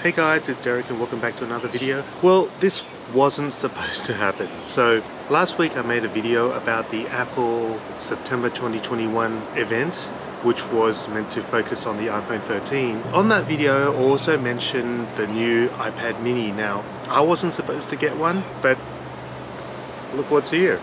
Hey guys, it's Derek and welcome back to another video. Well, this wasn't supposed to happen. So last week I made a video about the Apple September 2021 event, which was meant to focus on the iPhone 13. On that video I also mentioned the new iPad mini. Now, I wasn't supposed to get one, but look what's here.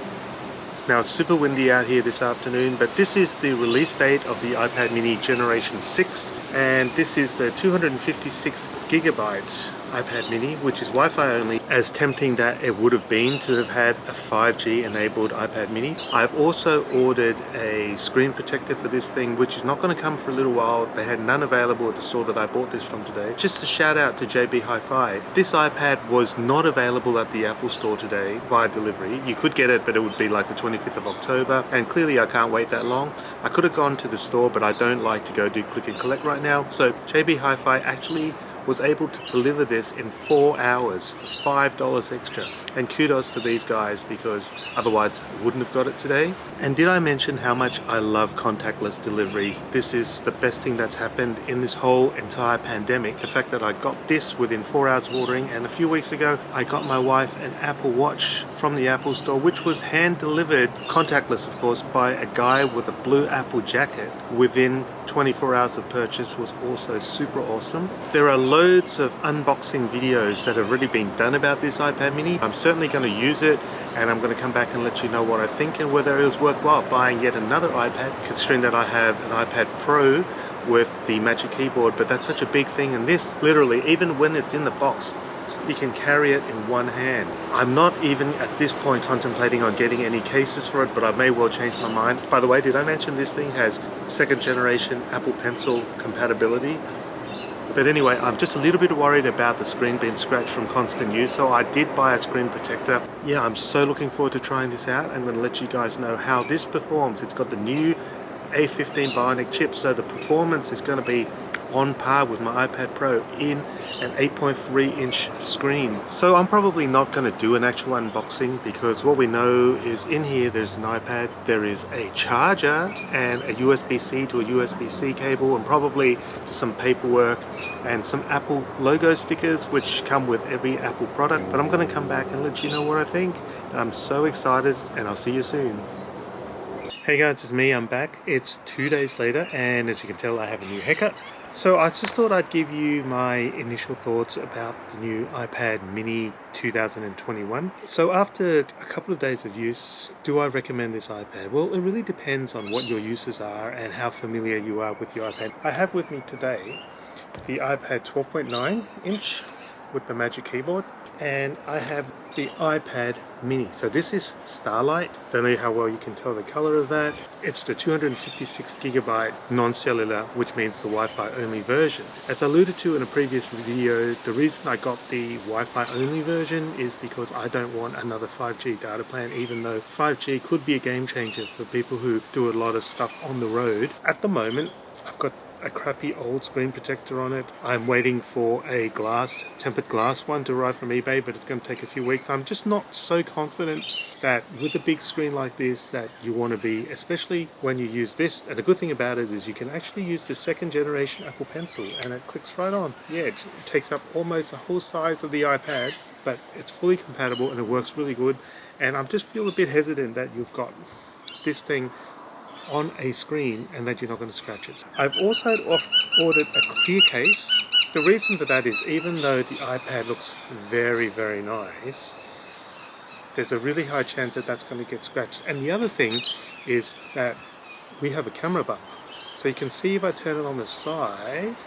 Now it's super windy out here this afternoon, but this is the release date of the iPad mini generation 6, and this is the 256GB iPad mini, which is Wi-Fi only. As tempting that it would have been to have had a 5G enabled iPad mini, I've also ordered a screen protector for this thing, which is not going to come for a little while. They had none available at the store that I bought this from today. Just a shout out to JB Hi-Fi. This iPad was not available at the Apple store today via delivery. You could get it, but it would be like the 25th of October, and clearly I can't wait that long. I could have gone to the store, but I don't like to go do click and collect right now. So JB Hi-Fi actually was able to deliver this in 4 hours for $5 extra. And kudos to these guys, because otherwise I wouldn't have got it today. And did I mention how much I love contactless delivery? This is the best thing that's happened in this whole entire pandemic. The fact that I got this within 4 hours of ordering, and a few weeks ago I got my wife an Apple Watch from the Apple store, which was hand delivered, contactless of course, by a guy with a blue Apple jacket within 24 hours of purchase. Was also super awesome. There are loads of unboxing videos that have already been done about this iPad mini. I'm certainly going to use it, and I'm going to come back and let you know what I think and whether it was worthwhile buying yet another iPad, considering that I have an iPad Pro with the Magic Keyboard. But that's such a big thing, and this literally, even when it's in the box, you can carry it in one hand. I'm not even at this point contemplating on getting any cases for it, but I may well change my mind. By the way, did I mention this thing has second generation Apple Pencil compatibility? But anyway, I'm just a little bit worried about the screen being scratched from constant use, so I did buy a screen protector. Yeah, I'm so looking forward to trying this out. I'm going to let you guys know how this performs. It's got the new A15 Bionic chip, so the performance is going to be on par with my iPad Pro in an 8.3-inch screen. So I'm probably not going to do an actual unboxing, because what we know is in here there's an iPad, there is a charger and a USB-C to a USB-C cable, and probably some paperwork and some Apple logo stickers which come with every Apple product. But I'm going to come back and let you know what I think, and I'm so excited, and I'll see you soon. Hey guys, it's me, I'm back. It's 2 days later, and as you can tell I have a new haircut. So I just thought I'd give you my initial thoughts about the new iPad mini 2021. So after a couple of days of use, do I recommend this iPad? Well, it really depends on what your uses are and how familiar you are with your iPad. I have with me today the iPad 12.9 inch with the Magic Keyboard, and I have the iPad mini. So this is Starlight. Don't know how well you can tell the color of that. It's the 256GB non-cellular, which means the Wi-Fi only version. As I alluded to in a previous video, the reason I got the Wi-Fi only version is because I don't want another 5G data plan, even though 5G could be a game changer for people who do a lot of stuff on the road. At the moment, I've got a crappy old screen protector on it. I'm waiting for a tempered glass one to arrive from eBay, but it's going to take a few weeks. I'm just not so confident that with a big screen like this that you want to be, especially when you use this. And the good thing about it is you can actually use the second generation Apple Pencil, and it clicks right on. Yeah, it takes up almost the whole size of the iPad, but it's fully compatible and it works really good. And I just feel a bit hesitant that you've got this thing on a screen and that you're not going to scratch it. I've also ordered a clear case. The reason for that is, even though the iPad looks very, very nice, there's a really high chance that that's going to get scratched. And the other thing is that we have a camera bump. So you can see if I turn it on the side,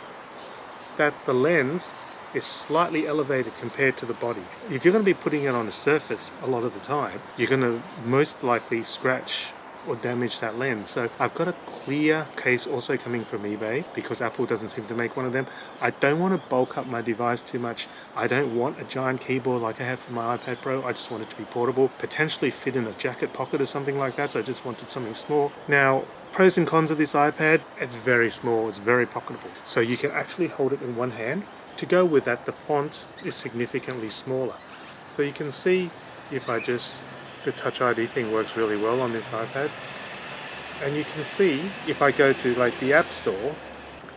that the lens is slightly elevated compared to the body. If you're going to be putting it on a surface a lot of the time, you're going to most likely scratch or damage that lens. So I've got a clear case also coming from eBay, because Apple doesn't seem to make one of them. I don't want to bulk up my device too much. I don't want a giant keyboard like I have for my iPad Pro. I just want it to be portable, potentially fit in a jacket pocket or something like that. So I just wanted something small. Now, pros and cons of this iPad: it's very small, it's very pocketable. So you can actually hold it in one hand. To go with that, the font is significantly smaller. So you can see, if I just, the Touch ID thing works really well on this iPad. And you can see, if I go to like the App Store,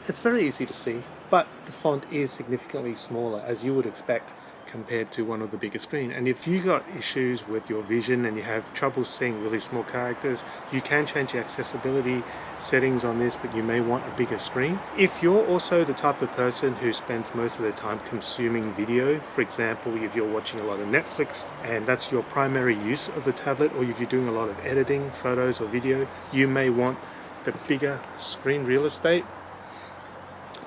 it's very easy to see. but the font is significantly smaller, as you would expect, compared to one of the bigger screen. And if you got issues with your vision and you have trouble seeing really small characters, you can change the accessibility settings on this, but you may want a bigger screen. If you're also the type of person who spends most of their time consuming video, for example, if you're watching a lot of Netflix and that's your primary use of the tablet, or if you're doing a lot of editing, photos or video, you may want the bigger screen real estate.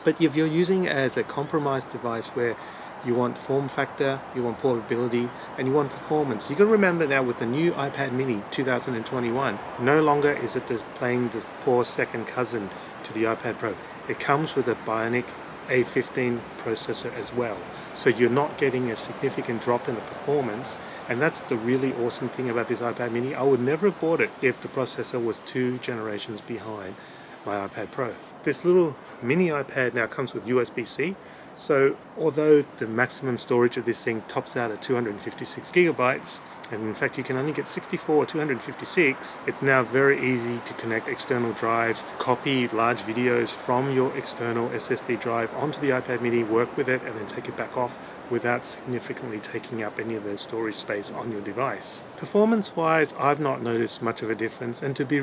But if you're using it as a compromised device where you want form factor, you want portability, and you want performance. You can remember now with the new iPad mini 2021, no longer is it playing the poor second cousin to the iPad Pro. It comes with a Bionic A15 processor as well. So you're not getting a significant drop in the performance, and that's the really awesome thing about this iPad mini. I would never have bought it if the processor was 2 generations behind my iPad Pro. This little mini iPad now comes with USB-C. So although the maximum storage of this thing tops out at 256 gigabytes, and in fact you can only get 64 or 256, it's now very easy to connect external drives, copy large videos from your external SSD drive onto the iPad mini, work with it, and then take it back off without significantly taking up any of the storage space on your device. Performance-wise, I've not noticed much of a difference, and to be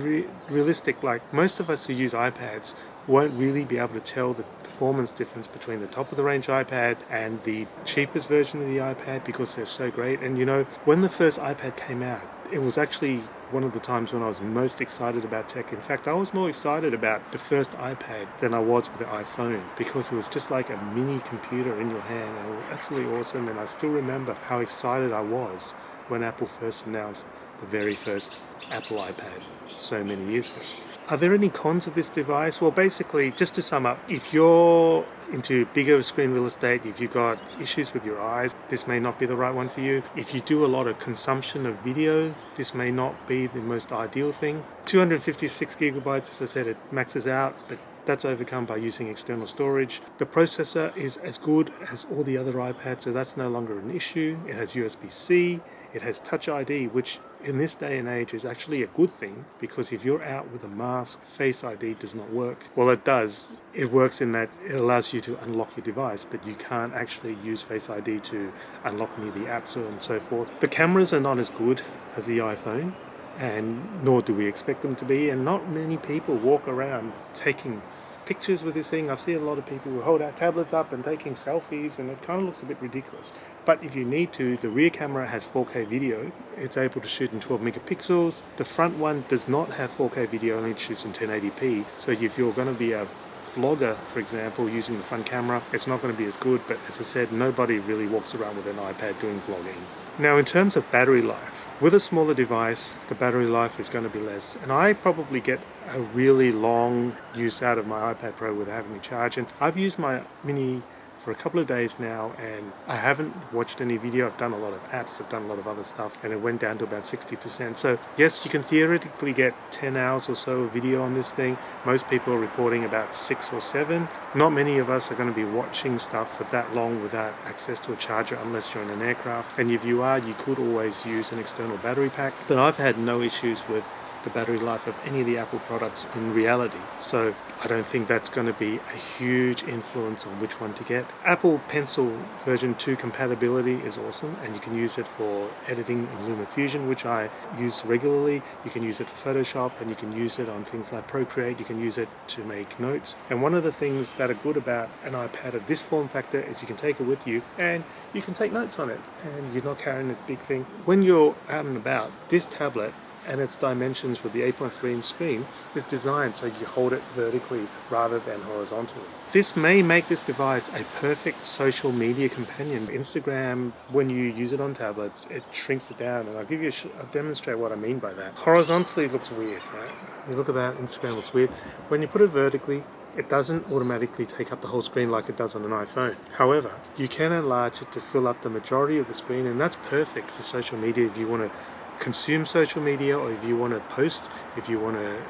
realistic, like most of us who use iPads won't really be able to tell the performance difference between the top of the range iPad and the cheapest version of the iPad because they're so great. And you know, when the first iPad came out, it was actually one of the times when I was most excited about tech. In fact, I was more excited about the first iPad than I was with the iPhone, because it was just like a mini computer in your hand, and it was absolutely awesome. And I still remember how excited I was when Apple first announced the very first Apple iPad so many years ago. Are there any cons of this device? Well, basically, just to sum up, if you're into bigger screen real estate, if you've got issues with your eyes, this may not be the right one for you. If you do a lot of consumption of video, this may not be the most ideal thing. 256 gigabytes, as I said, it maxes out, but that's overcome by using external storage. The processor is as good as all the other iPads, so that's no longer an issue. It has USB-C, it has Touch ID, which in this day and age is actually a good thing, because if you're out with a mask, Face ID does not work. Well, it does. It works in that it allows you to unlock your device, but you can't actually use Face ID to unlock any of the apps and so forth. The cameras are not as good as the iPhone, and nor do we expect them to be, and not many people walk around taking pictures with this thing. I've seen a lot of people who hold our tablets up and taking selfies, and it kind of looks a bit ridiculous. But if you need to, the rear camera has 4K video. It's able to shoot in 12 megapixels. The front one does not have 4K video, only shoots in 1080p. So if you're going to be a vlogger, for example, using the front camera, it's not going to be as good. But as I said, nobody really walks around with an iPad doing vlogging. Now, in terms of battery life, with a smaller device, the battery life is going to be less. And I probably get a really long use out of my iPad Pro without having to charge. And I've used my mini for a couple of days now, and I haven't watched any video. I've done a lot of apps, I've done a lot of other stuff, and it went down to about 60%. So yes, you can theoretically get 10 hours or so of video on this thing. Most people are reporting about 6 or 7. Not many of us are going to be watching stuff for that long without access to a charger unless you're in an aircraft. And if you are, you could always use an external battery pack. But I've had no issues with the battery life of any of the Apple products in reality. So I don't think that's going to be a huge influence on which one to get. Apple Pencil version 2 compatibility is awesome, and you can use it for editing in LumaFusion, which I use regularly. You can use it for Photoshop, and you can use it on things like Procreate. You can use it to make notes. And one of the things that are good about an iPad of this form factor is you can take it with you and you can take notes on it, and you're not carrying this big thing. When you're out and about, this tablet and its dimensions with the 8.3-inch screen is designed so you hold it vertically rather than horizontally. This may make this device a perfect social media companion. Instagram, when you use it on tablets, it shrinks it down, and I'll demonstrate what I mean by that. Horizontally it looks weird, right? You look at that, Instagram looks weird. When you put it vertically, it doesn't automatically take up the whole screen like it does on an iPhone. However, you can enlarge it to fill up the majority of the screen, and that's perfect for social media if you want to consume social media, or if you want to post, if you want to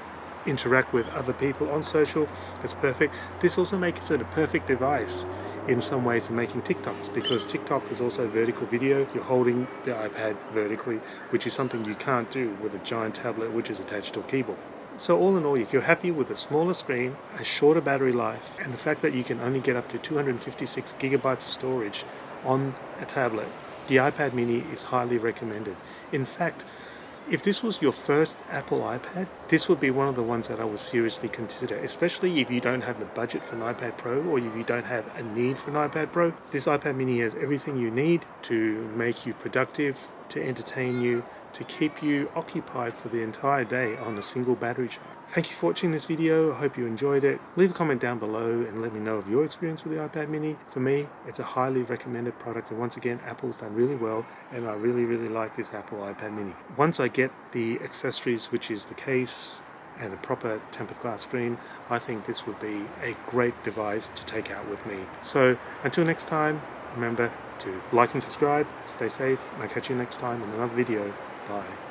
interact with other people on social. It's perfect. This also makes it a perfect device in some ways for making TikToks, because TikTok is also vertical video. You're holding the iPad vertically, which is something you can't do with a giant tablet which is attached to a keyboard. So all in all, if you're happy with a smaller screen, a shorter battery life, and the fact that you can only get up to 256 gigabytes of storage on a tablet, the iPad mini is highly recommended. In fact, if this was your first Apple iPad, this would be one of the ones that I would seriously consider, especially if you don't have the budget for an iPad Pro or if you don't have a need for an iPad Pro. This iPad mini has everything you need to make you productive, to entertain you, to keep you occupied for the entire day on a single battery charge. Thank you for watching this video. I hope you enjoyed it. Leave a comment down below and let me know of your experience with the iPad mini. For me, it's a highly recommended product, and once again, Apple's done really well, and I really like this Apple iPad mini. Once I get the accessories, which is the case and a proper tempered glass screen, I think this would be a great device to take out with me. So until next time, remember to like and subscribe, stay safe, and I'll catch you next time in another video. Bye.